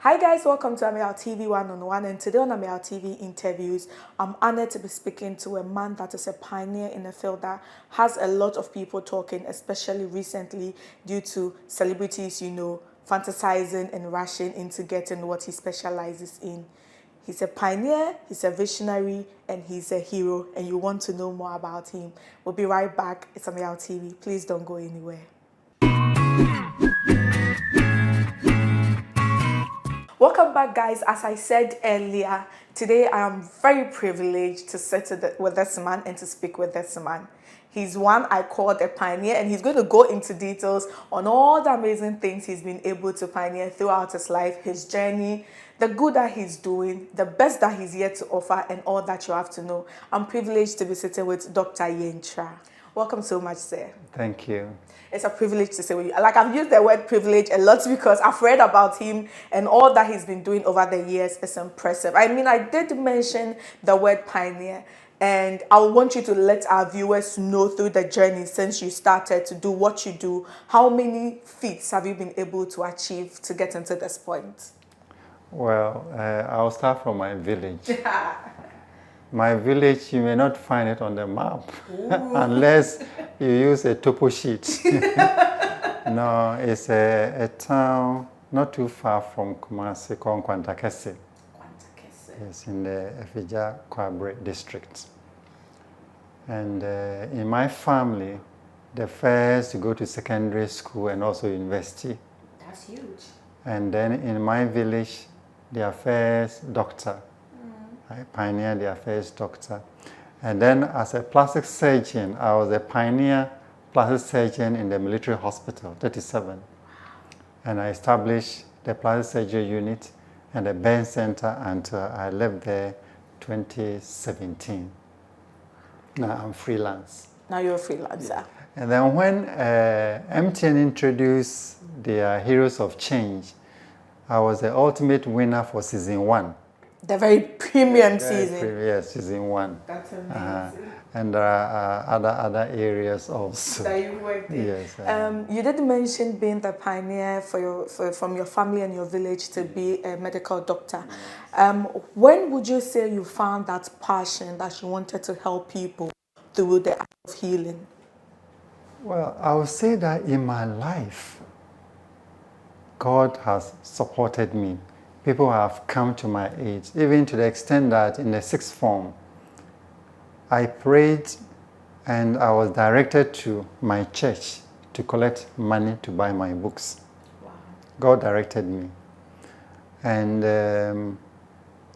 Hi guys, welcome to Ameyaw TV One-on-One, and today on Ameyaw TV Interviews, I'm honored to be speaking to a man that is a pioneer in a field that has a lot of people talking, especially recently due to celebrities, fantasizing and rushing into getting what he specializes in. He's a pioneer, he's a visionary, and he's a hero, and you want to know more about him. We'll be right back. It's Ameyaw TV. Please don't go anywhere. Welcome back, guys. As I said earlier, today I am very privileged to sit with this man and to speak with this man. He's one I called a pioneer, and he's going to go into details on all the amazing things he's been able to pioneer throughout his life, his journey, the good that he's doing, the best that he's yet to offer, and all that you have to know. I'm privileged to be sitting with Dr. Yentra. Welcome so much, sir. Thank you. It's a privilege to say with you. Like, I've used the word privilege a lot because I've read about him and all that he's been doing over the years is impressive. I mean, I did mention the word pioneer, and I want you to let our viewers know through the journey since you started to do what you do. How many feats have you been able to achieve to get into this point? Well, I'll start from my village. My village, you may not find it on the map unless you use a topo sheet. No, it's a town not too far from Kumasi called Kwantakese. It's in the Efija Kwabre district. And in my family, the first to go to secondary school and also university. That's huge. And then in my village, their first doctor. I pioneered their first doctor. And then as a plastic surgeon, I was a pioneer plastic surgeon in the military hospital, 37. And I established the plastic surgery unit and the burn center until I left there 2017. Now I'm freelance. Now you're a freelancer. Yeah. And then when MTN introduced their Heroes of Change, I was the ultimate winner for season 1. The very premium season. Yes, season 1. That's amazing. And there are other areas also. That you worked in. Yes. You did mention being the pioneer from your family and your village to be a medical doctor. When would you say you found that passion that you wanted to help people through the act of healing? Well, I would say that in my life, God has supported me. People have come to my aid, even to the extent that in the 6th form, I prayed and I was directed to my church to collect money to buy my books. Wow. God directed me. And there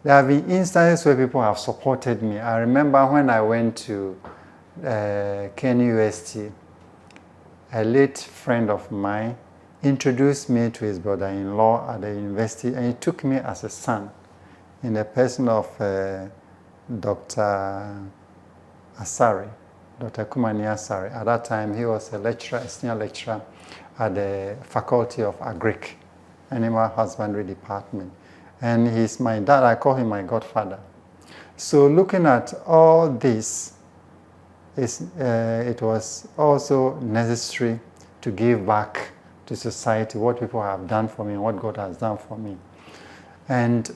have been instances where people have supported me. I remember when I went to KNUST, a late friend of mine introduced me to his brother-in-law at the university, and he took me as a son in the person of Dr. Asari, Dr. Kumani Asari. At that time, he was a lecturer, a senior lecturer at the Faculty of Agric, Animal Husbandry Department. And he's my dad. I call him my godfather. So looking at all this, it was also necessary to give back to society what people have done for me and what God has done for me. And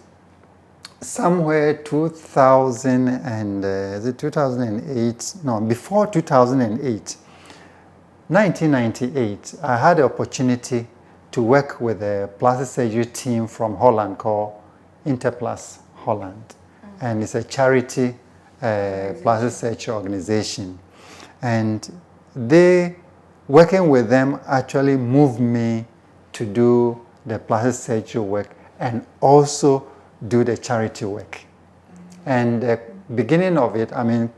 somewhere 2008, no, before 2008, 1998, I had the opportunity to work with a plastic surgery team from Holland called Interplast Holland. Mm-hmm. And it's a charity plastic surgery organization. And working with them actually moved me to do the plastic surgery work and also do the charity work. Mm-hmm. And the beginning of it, I mean,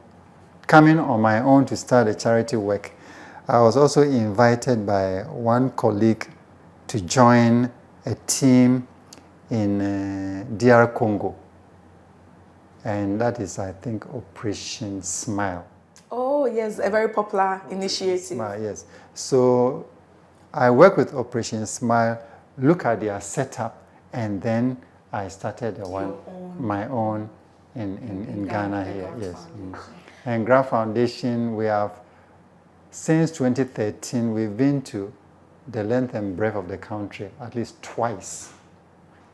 coming on my own to start the charity work, I was also invited by one colleague to join a team in DR Congo. And that is, I think, Operation Smile. Oh, yes, a very popular initiative. Smile, yes. So I work with Operation Smile, look at their setup, and then I started my own in Ghana here. Yes. And Graft Foundation, we have, since 2013, we've been to the length and breadth of the country at least twice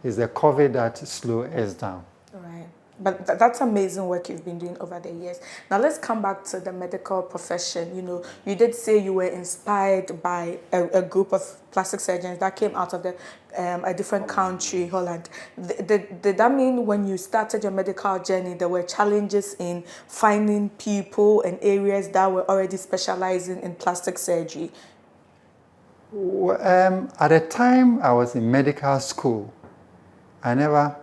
it's the COVID that slowed us down. Right. But that's amazing work you've been doing over the years. Now let's come back to the medical profession. You know, you did say you were inspired by a group of plastic surgeons that came out of a different country, Holland. Did that mean when you started your medical journey, there were challenges in finding people and areas that were already specializing in plastic surgery? At the time I was in medical school, I never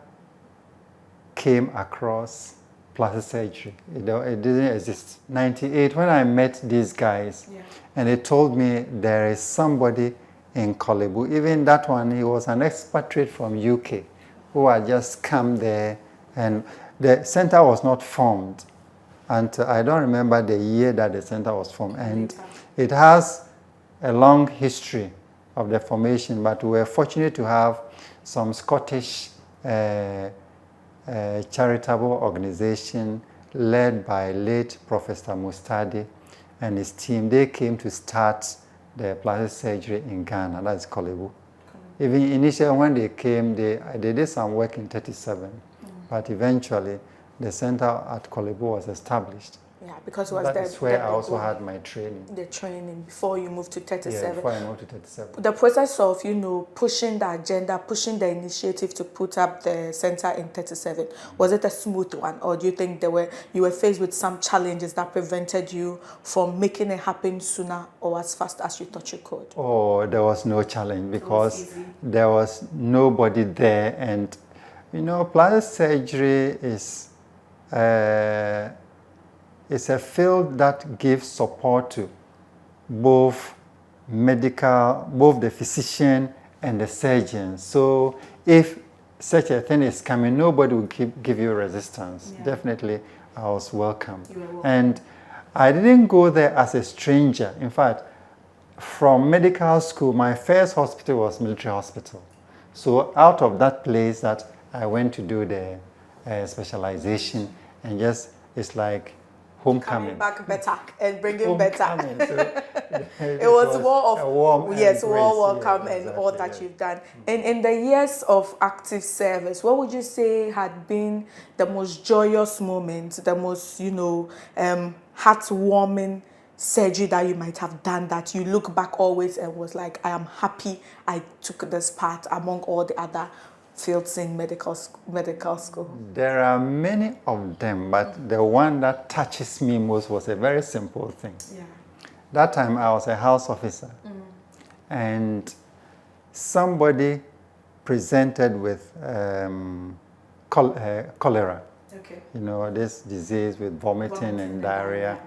came across plastic surgery. It didn't exist. 98, when I met these guys, and they told me there is somebody in Kolebu, even that one, he was an expatriate from UK who had just come there, and the center was not formed. And I don't remember the year that the center was formed. And it has a long history of the formation, but we were fortunate to have some Scottish charitable organization led by late Professor Mustadi and his team. They came to start the plastic surgery in Ghana, that's Kolebu. Even initially when they came, they did some work in 37, but eventually the center at Kolebu was established. Yeah, because it was That's where I also had my training. The training before you moved to 37. Yeah, before I moved to 37. The process of, you know, pushing the agenda, pushing the initiative to put up the center in 37, was it a smooth one, or do you think you were faced with some challenges that prevented you from making it happen sooner or as fast as you thought you could? Oh, there was no challenge because there was nobody there, and you know, plastic surgery is it's a field that gives support to both the physician and the surgeon. So if such a thing is coming, nobody will give you resistance. Yeah. Definitely, I was welcome. You were welcome. And I didn't go there as a stranger. In fact, from medical school, my first hospital was military hospital. So out of that place that I went to do the specialization, and just, it's like homecoming. Coming back better and bringing better. So it was more of a warm warm welcome, and exactly, all that you've done. And in the years of active service, what would you say had been the most joyous moment, the most, you know, heartwarming surgery that you might have done that you look back always and was like, I am happy I took this part among all the other fields in medical school? There are many of them, but the one that touches me most was a very simple thing. Yeah. That time I was a house officer, and somebody presented with cholera. Okay. You know, this disease with vomiting and diarrhea.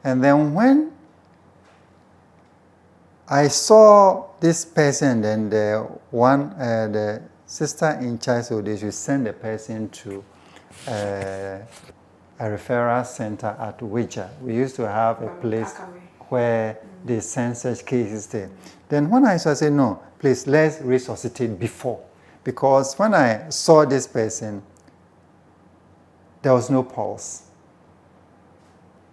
And then when I saw this person, then the sister in charge, so they should send the person to a referral center at Wija. We used to have a place where they send such cases there. Then when I saw, I said, no, please, let's resuscitate before. Because when I saw this person, there was no pulse.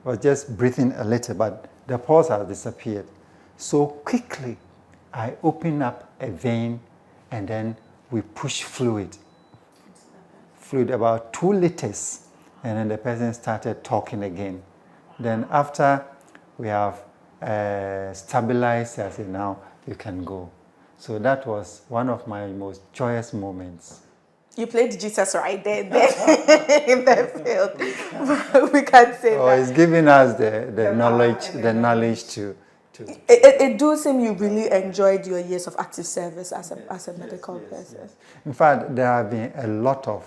I was just breathing a little, but the pulse has disappeared. So quickly, I opened up a vein, and then we push fluid about 2 liters, and then the person started talking again. Then after we have stabilized, I said, now you can go. So that was one of my most joyous moments. You played Jesus right there in the field. We can't say that. It's giving us the knowledge to. It do seem you really enjoyed your years of active service as a medical person. Yes. In fact, there have been a lot of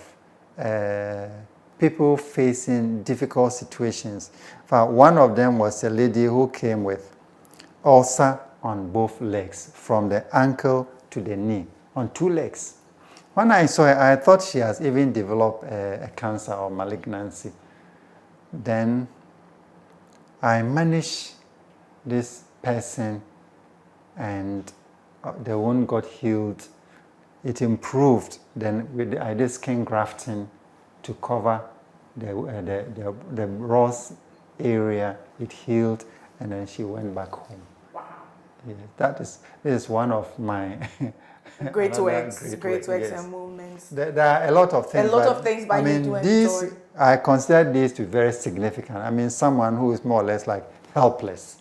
people facing difficult situations. In fact, one of them was a lady who came with ulcer on both legs, from the ankle to the knee, on 2 legs. When I saw her, I thought she has even developed a cancer or malignancy. Then I managed this person, and the wound got healed. It improved. Then I did skin grafting to cover the raw area. It healed, and then she went back home. Wow. Yeah, this is one of my Great Another works, work, yes. And movements. There are a lot of things. But I mean, you do these, enjoy. I consider these to be very significant. I mean, someone who is more or less like helpless.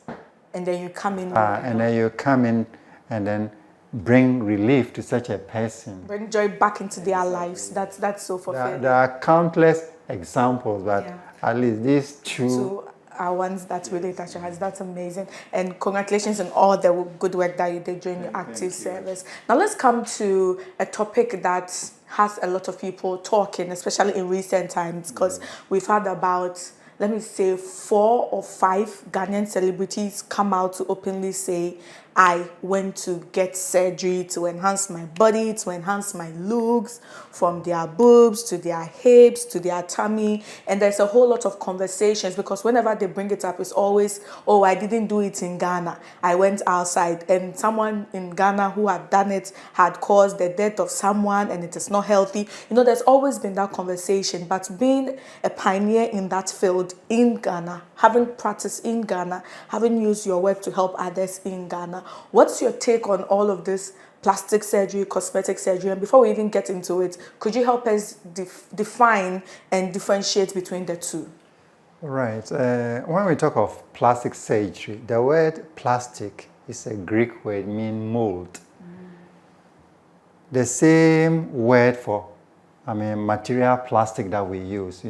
And then you come in. And then you come in and then bring relief to such a person. Bring joy back into their lives. That's so fulfilling. There are countless examples, but at least these two are ones that really touch your hearts. That's amazing. And congratulations on all the good work that you did during your active service. Now let's come to a topic that has a lot of people talking, especially in recent times, because we've heard about, let me say, 4 or 5 Ghanaian celebrities come out to openly say, I went to get surgery to enhance my body, to enhance my looks, from their boobs to their hips to their tummy. And there's a whole lot of conversations, because whenever they bring it up, it's always, oh, I didn't do it in Ghana. I went outside, and someone in Ghana who had done it had caused the death of someone, and it is not healthy. You know, there's always been that conversation. But being a pioneer in that field in Ghana, having practiced in Ghana, having used your work to help others in Ghana, what's your take on all of this plastic surgery, cosmetic surgery? And before we even get into it, could you help us define and differentiate between the two? Right. When we talk of plastic surgery, the word plastic is a Greek word meaning mold. The same word for, material plastic that we use,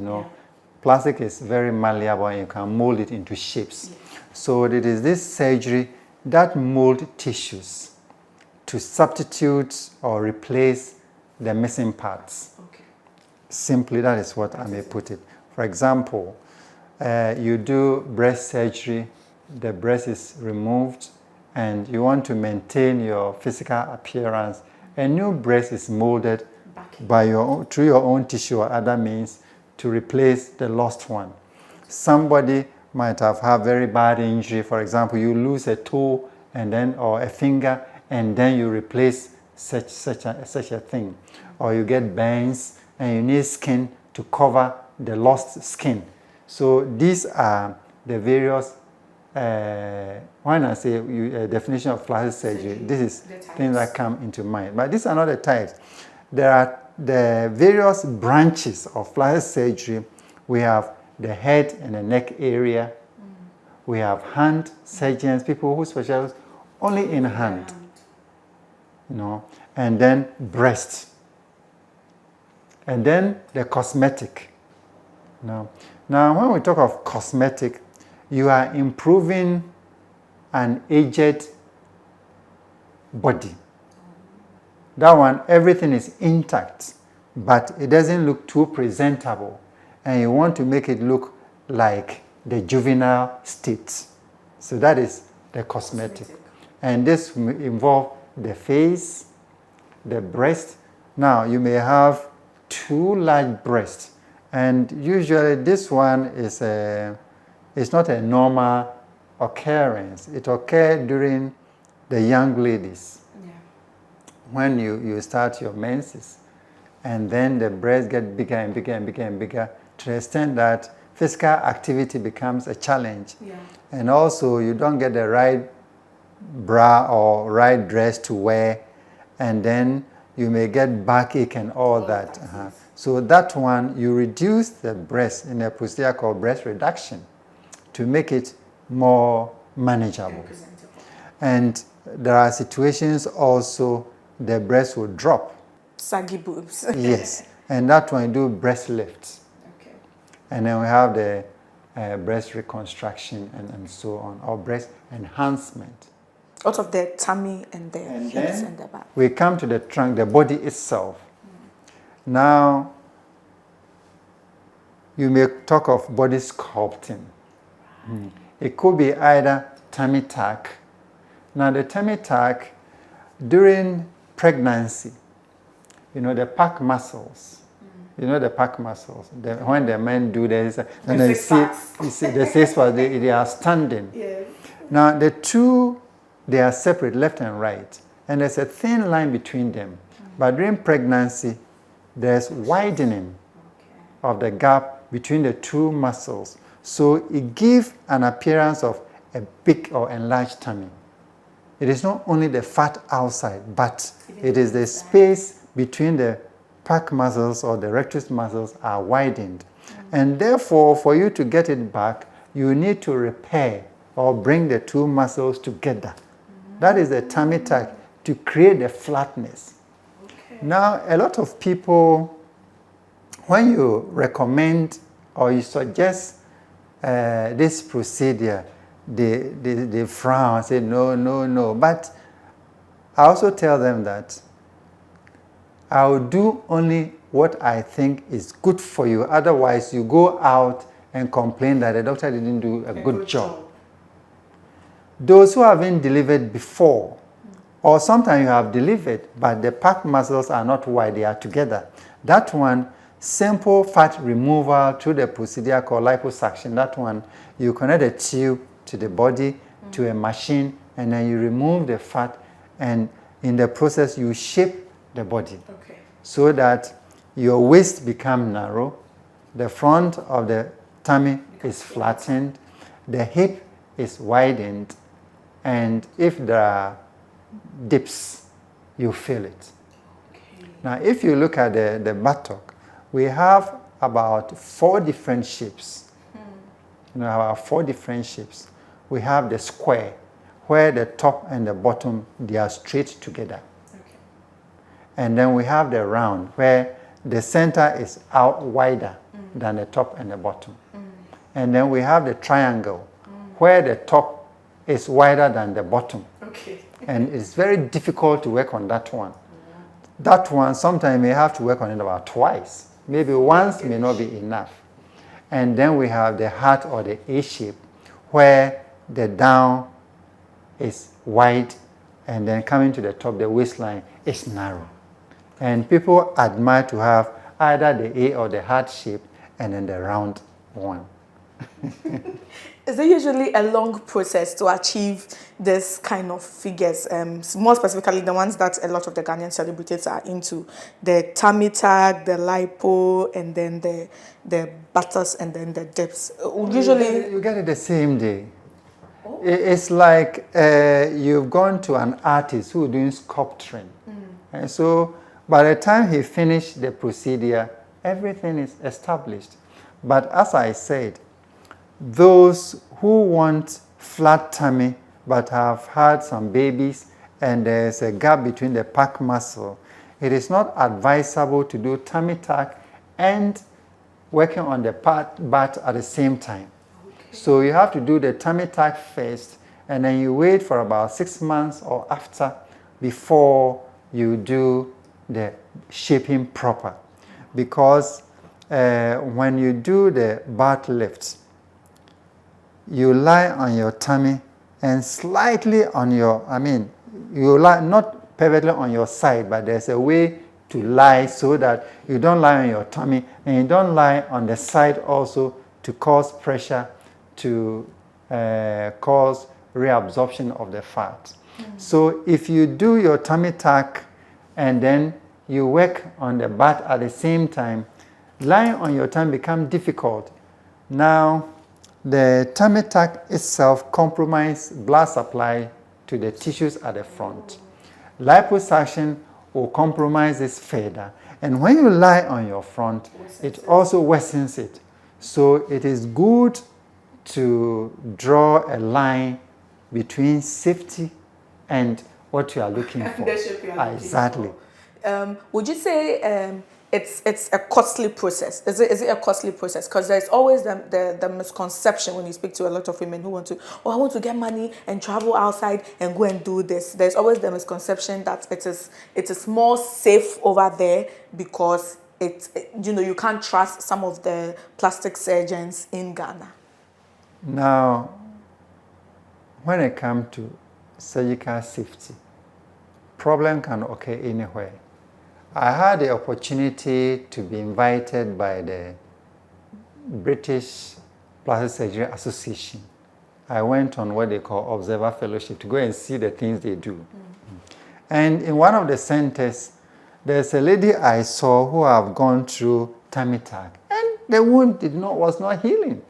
Plastic is very malleable and you can mold it into shapes. So it is this surgery that mold tissues to substitute or replace the missing parts. Simply, that is what I may put it. For example, you do breast surgery, the breast is removed, and you want to maintain your physical appearance. A new breast is molded through your own tissue or other means to replace the lost one. Somebody might have had very bad injury. For example, you lose a toe or a finger, and then you replace such a thing. Or you get burns and you need skin to cover the lost skin. So these are the various, when I say definition of plastic surgery, this is things that come into mind. But these are not the types. There are the various branches of plastic surgery. We have the head and the neck area. We have hand surgeons, people who specialize only in hand, and then breast, and then the cosmetic. Now, when we talk of cosmetic, you are improving an aged body. That one, everything is intact, but it doesn't look too presentable, and you want to make it look like the juvenile state. So that is the cosmetic. And this will involve the face, the breast. Now, you may have 2 large breasts, and usually this one is not a normal occurrence. It occurs during the young ladies. When you start your menses, and then the breasts get bigger and bigger and bigger and bigger, to the extent that physical activity becomes a challenge. And also you don't get the right bra or right dress to wear, and then you may get backache and all that. So that one, you reduce the breast in a procedure called breast reduction to make it more manageable. And there are situations also the breast will drop. Saggy boobs. Yes, and that one you do breast lifts. And then we have the breast reconstruction and so on, or breast enhancement. Out of the tummy and the hips and the back. We come to the trunk, the body itself. Now, you may talk of body sculpting. It could be either tummy tuck. Now, the tummy tuck, during pregnancy, the pec muscles. The pec muscles. When the men do this, and you see the 6 parts, they are standing. Now, the two, they are separate, left and right. And there's a thin line between them. But during pregnancy, there's widening of the gap between the 2 muscles. So it gives an appearance of a big or enlarged tummy. it is not only the fat outside, but it is the space between the pec muscles or the rectus muscles are widened. And therefore, for you to get it back, you need to repair or bring the two muscles together. That is the tummy tuck, to create the flatness. Okay. Now, a lot of people, when you recommend or you suggest this procedure, they frown, say no, no, no. But I also tell them that I will do only what I think is good for you. Otherwise, you go out and complain that the doctor didn't do a good job. Those who haven't delivered before, or sometimes you have delivered, but the pec muscles are not wide, they are together. That one, simple fat removal through the procedure called liposuction. That one, you connect a tube to the body, to a machine, and then you remove the fat, and in the process, you shape the body. Okay. So that your waist becomes narrow, the front of the tummy is flattened, the hip is widened, and if there are dips, you feel it. Okay. Now, if you look at the buttock, we have about 4 different shapes. About 4 different shapes. We have the square, where the top and the bottom, they are straight together. Okay. And then we have the round, where the center is out wider than the top and the bottom. And then we have the triangle, where the top is wider than the bottom. Okay. And it's very difficult to work on that one. That one, sometimes you may have to work on it about twice. Maybe once may not be enough. And then we have the heart or the A shape, where the down is wide, and then coming to the top, the waistline is narrow. And people admire to have either the A or the heart shape, and then the round one. Is it usually a long process to achieve this kind of figures? More specifically, the ones that a lot of the Ghanaian celebrities are into, the tummy tuck, the lipo, and then the buttocks, and then the dips. Usually, you get it the same day. Oh. It's like you've gone to an artist who is doing sculpting, and so by the time he finished the procedure, everything is established. But as I said, those who want flat tummy but have had some babies and there's a gap between the pec muscle, it is not advisable to do tummy tuck and working on the butt at the same time. Okay. So you have to do the tummy tuck first, and then you wait for about 6 months or after before you do the shaping proper. Because when you do the butt lift, you lie on your tummy and slightly on your, you lie not perfectly on your side, but there's a way to lie so that you don't lie on your tummy and you don't lie on the side also to cause pressure, to cause reabsorption of the fat. So if you do your tummy tuck and then you work on the butt at the same time, lying on your tummy becomes difficult. Now, the tummy tuck itself compromises blood supply to the tissues at the front. Liposuction will compromise this further. And when you lie on your front, it also worsens it. So it is good to draw a line between safety and what you are looking for. Exactly. Would you say it's a costly process? Is it a costly process? Because there's always the misconception when you speak to a lot of women who want to, I want to get money and travel outside and go and do this. There's always the misconception that it is more safe over there because you can't trust some of the plastic surgeons in Ghana. Now, when it comes to surgical safety, problem can occur anywhere. I had the opportunity to be invited by the British Plastic Surgery Association. I went on what they call Observer Fellowship to go and see the things they do. And in one of the centers, there's a lady I saw who have gone through tummy tuck, and the wound was not healing.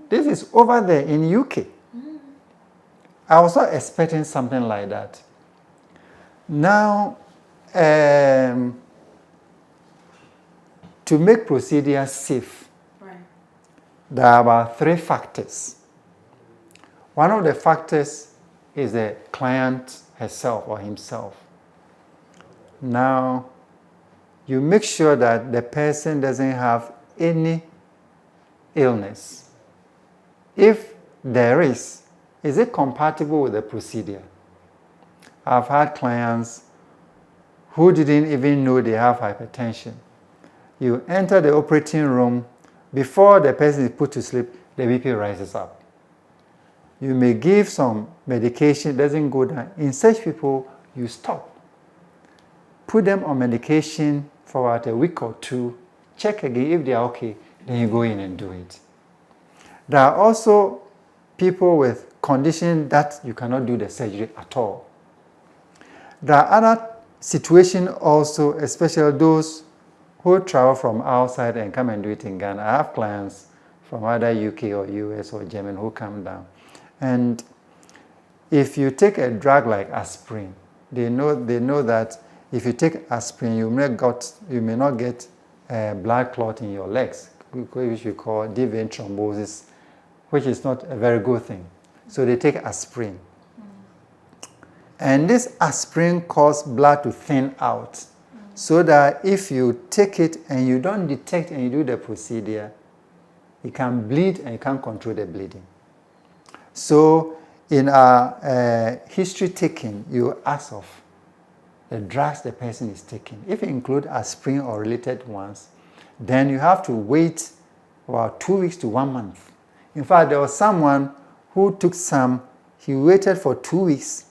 This is over there in UK. I was not expecting something like that. Now, to make procedures safe, there are about 3 factors. One of the factors is the client herself or himself. Now, you make sure that the person doesn't have any illness. If there is it compatible with the procedure? I've had clients who didn't even know they have hypertension. You enter the operating room, before the person is put to sleep, the BP rises up. You may give some medication, it doesn't go down. In such people, you stop. Put them on medication for about a week or 2, check again. If they are okay, then you go in and do it. There are also people with conditions that you cannot do the surgery at all. There are other situations also, especially those who travel from outside and come and do it in Ghana. I have clients from either UK or US or Germany who come down. And if you take a drug like aspirin, they know that if you take aspirin, you may not get blood clot in your legs, which we call deep vein thrombosis, which is not a very good thing. So they take aspirin. And this aspirin causes blood to thin out, so that if you take it and you don't detect and you do the procedure, it can bleed and you can't control the bleeding. So in our history taking, you ask of the drugs the person is taking. If it includes aspirin or related ones, then you have to wait about 2 weeks to 1 month. In fact, there was someone who took some, he waited for 2 weeks.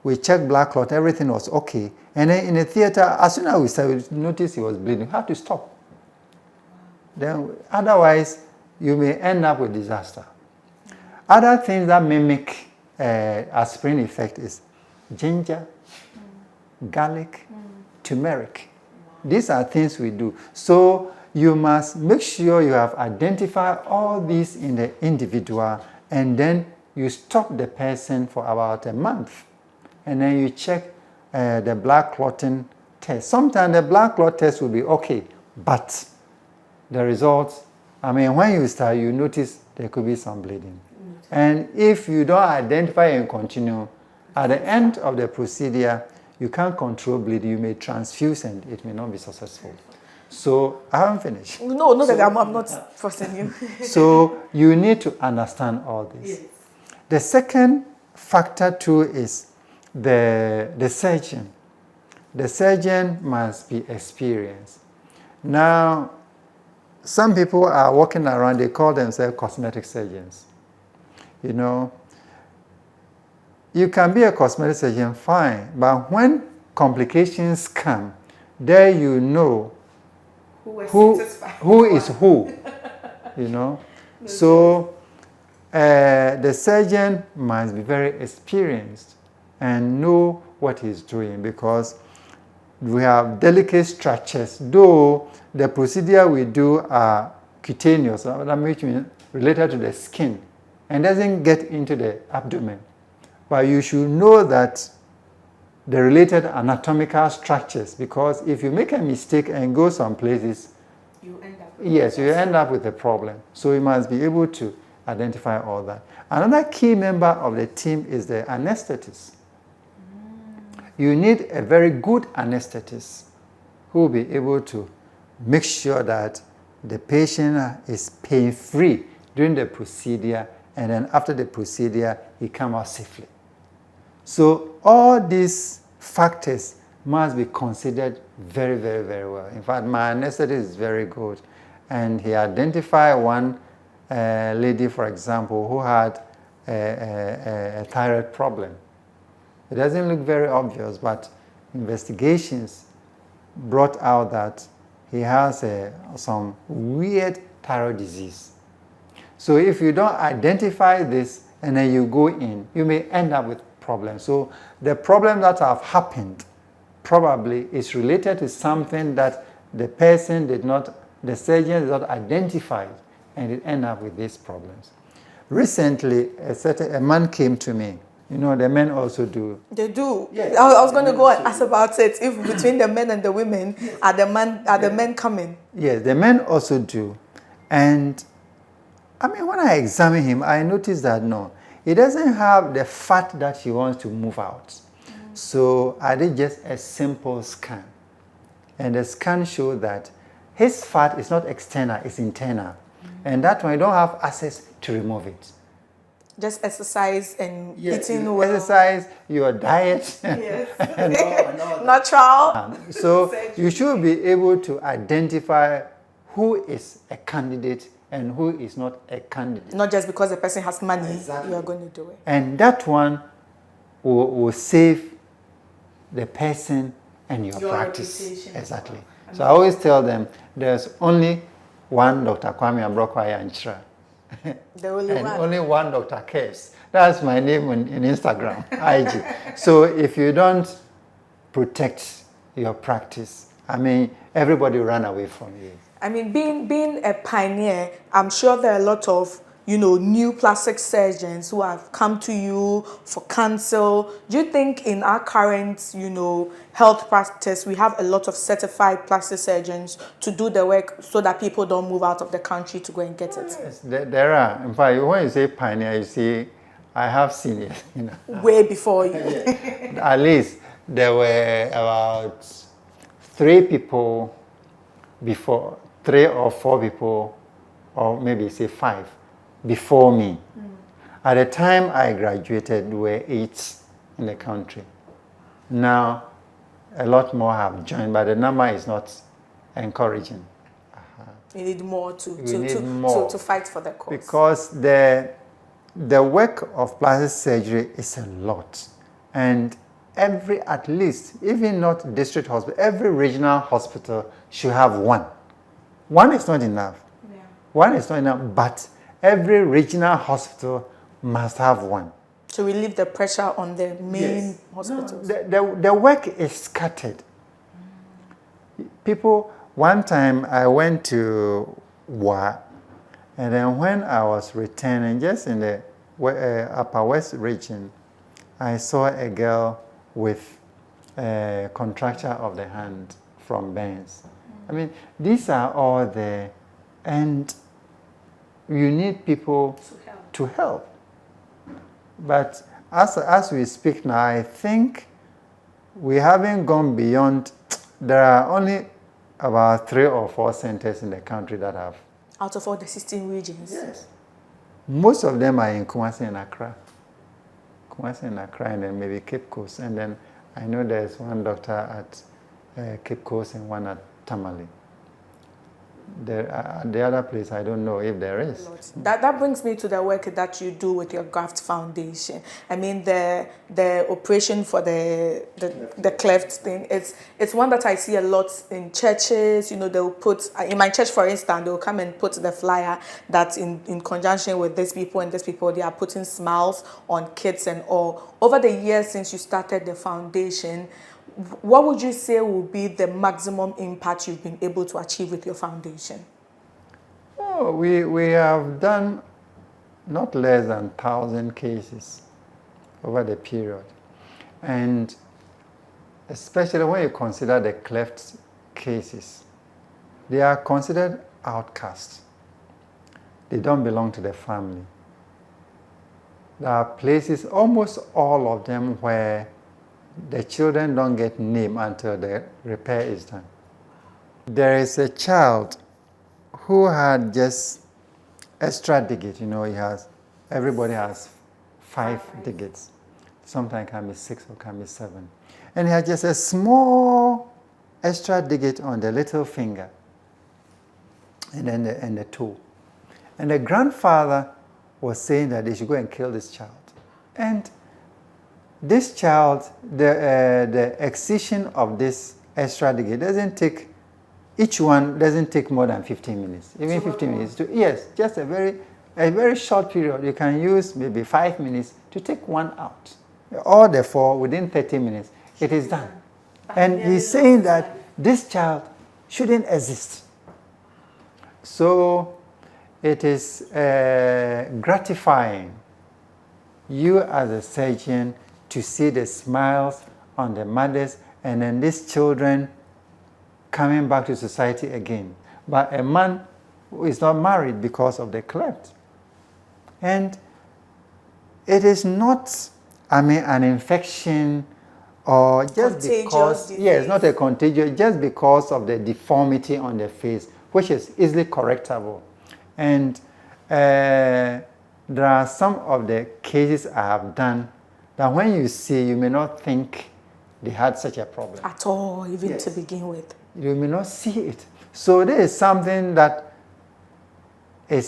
We checked blood clot, everything was okay. And then in the theater, as soon as we started, we noticed he was bleeding. We had to stop. Then, otherwise, you may end up with disaster. Other things that mimic aspirin effect is ginger, garlic, turmeric. These are things we do. So you must make sure you have identified all these in the individual, and then you stop the person for about a month. And then you check the blood clotting test. Sometimes the blood clot test will be okay, but the results, when you start, you notice there could be some bleeding. And if you don't identify and continue, at the end of the procedure, you can't control bleeding. You may transfuse and it may not be successful. So I haven't finished. No, I'm not forcing you. So you need to understand all this. Yes. The second factor too is the surgeon. The surgeon must be experienced. Now, some people are walking around, they call themselves cosmetic surgeons. You know, you can be a cosmetic surgeon, fine, but when complications come, there you know who is who, you know. So the surgeon must be very experienced and know what he's doing, because we have delicate structures. Though the procedure we do are cutaneous, that means related to the skin, and doesn't get into the abdomen. But you should know that the related anatomical structures, because if you make a mistake and go some places, you end up with a problem. So you must be able to identify all that. Another key member of the team is the anesthetist. You need a very good anesthetist who will be able to make sure that the patient is pain-free during the procedure, and then after the procedure, he comes out safely. So all these factors must be considered very, very, very well. In fact, my anesthetist is very good. And he identified one lady, for example, who had a thyroid problem. It doesn't look very obvious, but investigations brought out that he has some weird thyroid disease. So if you don't identify this and then you go in, you may end up with problems. So the problem that have happened probably is related to something that the surgeon did not identify, and it end up with these problems. Recently, a man came to me You know, the men also do. They do. Yes. I was going to go and ask about it. If between the men and the women, are the men coming? Yes, the men also do. And I mean, when I examine him, I notice that no, he doesn't have the fat that he wants to move out. So I did just a simple scan. And the scan showed that his fat is not external, it's internal. And that one, you don't have access to remove it. Just exercise and Yes, eating you well. exercise, your diet, Yes. and all that. Natural. So you should be able to identify who is a candidate and who is not a candidate. Not just because the person has money, Exactly. you're going to do it. And that one will save the person and your practice. reputation. Exactly. So I always tell them there's only one Dr. Kwame Abrokwa Yanchra. The only And one. only one Dr. Caves. That's my name in Instagram, IG. So if you don't protect your practice, I mean, everybody will run away from you. I mean, being a pioneer, I'm sure there are a lot of, new plastic surgeons who have come to you for counsel. Do you think in our current, health practice, we have a lot of certified plastic surgeons to do the work so that people don't move out of the country to go and get it? Yes, there are. In fact, when you say pioneer, you see, I have seen it. Way before you. At least there were about 3 people before, 3 or 4 people, or maybe say 5, before me. At the time I graduated, there were 8 in the country. Now, a lot more have joined, but the number is not encouraging. You need more to fight for the cause. Because the work of plastic surgery is a lot. And at least, even not district hospital, every regional hospital should have one. One is not enough. Yeah. One is not enough, but every regional hospital must have one. To relieve the pressure on the main hospitals. No, the work is scattered. People, one time I went to Wa, and then when I was returning, just in the Upper West region, I saw a girl with a contracture of the hand from burns. I mean, these are all there, and you need people to help. But as we speak now, I think we haven't gone beyond. There are only about 3 or 4 centers in the country that have. Out of all the 16 regions? Yes. Most of them are in Kumasi and Accra. Kumasi and Accra, and then maybe Cape Coast. And then I know there's one doctor at Cape Coast and one at Tamale. The other place, I don't know if there is. That brings me to the work that you do with your Graft Foundation. I mean, the operation for the cleft thing, it's one that I see a lot in churches. They'll put, in my church, for instance, they'll come and put the flyer that in conjunction with these people and these people, they are putting smiles on kids and all. Over the years since you started the foundation, what would you say will be the maximum impact you've been able to achieve with your foundation? Oh, we have done not less than 1,000 cases over the period. And especially when you consider the cleft cases, they are considered outcasts. They don't belong to the family. There are places, almost all of them, where the children don't get named until the repair is done. There is a child who had just extra digit. Everybody has 5 digits. Sometimes it can be 6 or can be 7. And he had just a small extra digit on the little finger and then the toe. And the grandfather was saying that they should go and kill this child. And this child, the excision of this extra digit each one doesn't take more than 15 minutes. Even 15 minutes. Yes, just a very short period. You can use maybe 5 minutes to take one out. All the 4 within 30 minutes, it is done. And he's saying that this child shouldn't exist. So it is gratifying you as a surgeon to see the smiles on the mothers and then these children coming back to society again. But a man who is not married because of the cleft. And it is not, an infection or just Contagious because, disease. yes, not a contagious, just because of the deformity on the face, which is easily correctable. And there are some of the cases I have done that when you see, you may not think they had such a problem. At all, even Yes. to begin with. You may not see it. So there is something that they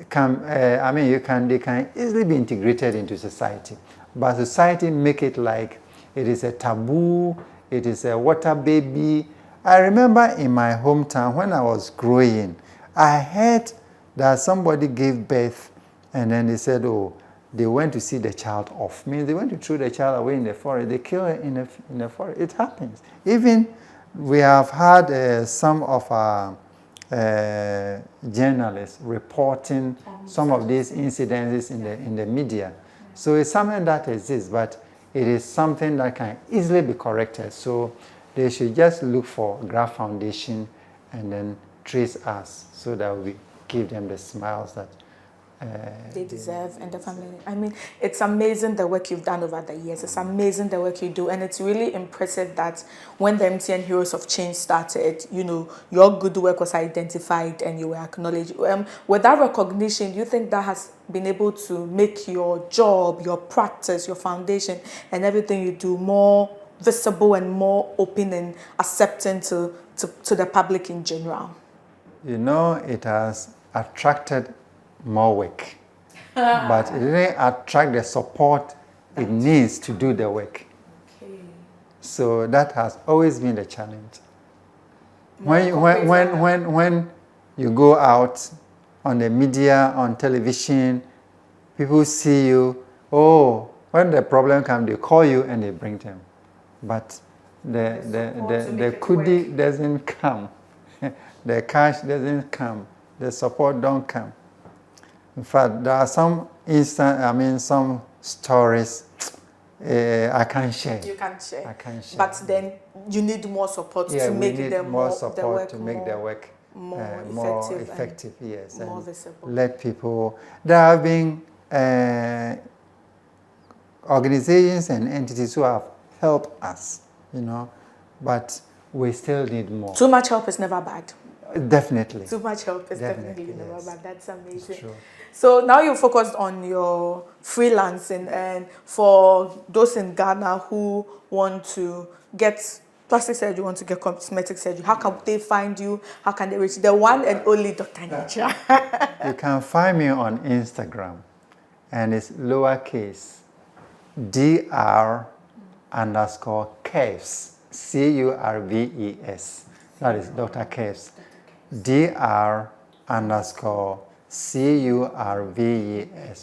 can easily be integrated into society. But society make it like it is a taboo, it is a water baby. I remember in my hometown when I was growing, I heard that somebody gave birth and then they said, oh, they went to see the child off. Means they went to throw the child away in the forest. They kill her in the forest. It happens. Even we have had some of our journalists reporting some of these incidences in the media. So it's something that exists, but it is something that can easily be corrected. So they should just look for Graft Foundation and then trace us so that we give them the smiles that they deserve and the family. I mean, it's amazing the work you've done over the years. It's amazing the work you do, and it's really impressive that when the MTN Heroes of Change started, your good work was identified and you were acknowledged. With that recognition, do you think that has been able to make your job, your practice, your foundation, and everything you do more visible and more open and accepting to the public in general? It has attracted more work, but it didn't attract the support it needs to do the work. Okay. So that has always been the challenge. When you go out on the media, on television, people see you. Oh, when the problem comes, they call you and they bring them, but the kudi doesn't come, the cash doesn't come, the support don't come. In fact, there are some some stories I can't share. You can't share. I can't share. But then you need more support to make the work more effective. Yes, more and visible. Let people. There have been organizations and entities who have helped us, but we still need more. Too much help is never bad. Definitely. Too much help is definitely never bad. That's amazing. True. So now you're focused on your freelancing, and for those in Ghana who want to get plastic surgery, want to get cosmetic surgery, how can they find you? How can they reach the one and only Dr. Nyacha? You can find me on Instagram, and it's lowercase dr_curves, CURVES. That is Dr. Curves. dr_curves,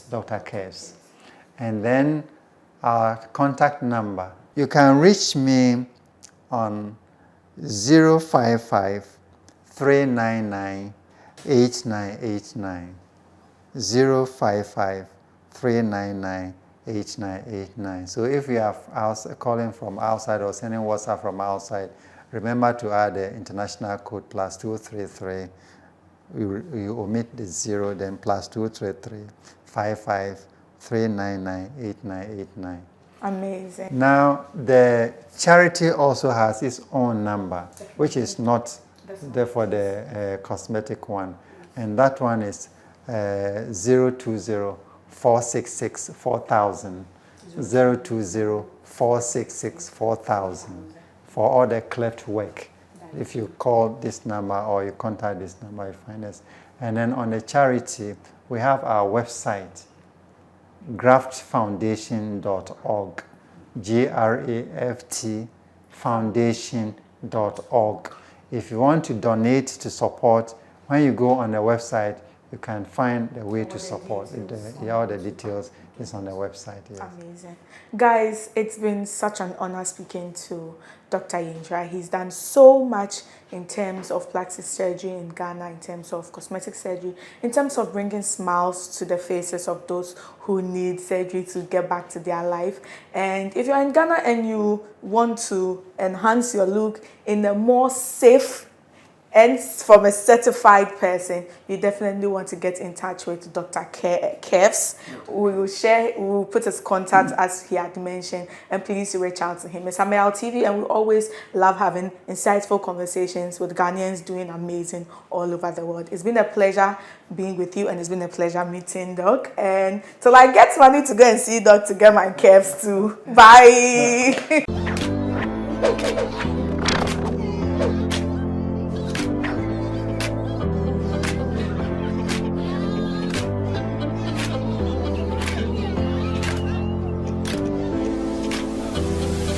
Dr. Curves. And then our contact number. You can reach me on 055 399 8989. 055 399 8989. So if you have calling from outside or sending WhatsApp from outside, remember to add the international code +233. You omit the 0, then +233 55 399 8989. Amazing. Now the charity also has its own number, which is not there for the cosmetic one, and that one is 020 466 4000. 020 466 4000 for all the cleft work. If you call this number or you contact this number, you find us. And then on the charity, we have our website, graftfoundation.org, GRAFT foundation.org. If you want to donate to support, when you go on the website, you can find a way to support. All the details is on the website. Yes. Amazing. Guys, it's been such an honor speaking to Dr. Yindra. He's done so much in terms of plastic surgery in Ghana, in terms of cosmetic surgery, in terms of bringing smiles to the faces of those who need surgery to get back to their life. And if you're in Ghana and you want to enhance your look in a more safe and from a certified person, you definitely want to get in touch with Dr. Kevs. We will put his contact as he had mentioned, and please reach out to him. It's Ameyaw TV, and we always love having insightful conversations with Ghanaians doing amazing all over the world. It's been a pleasure being with you, and it's been a pleasure meeting Doc. And till I get money to go and see Doc to get my Kevs too. Bye.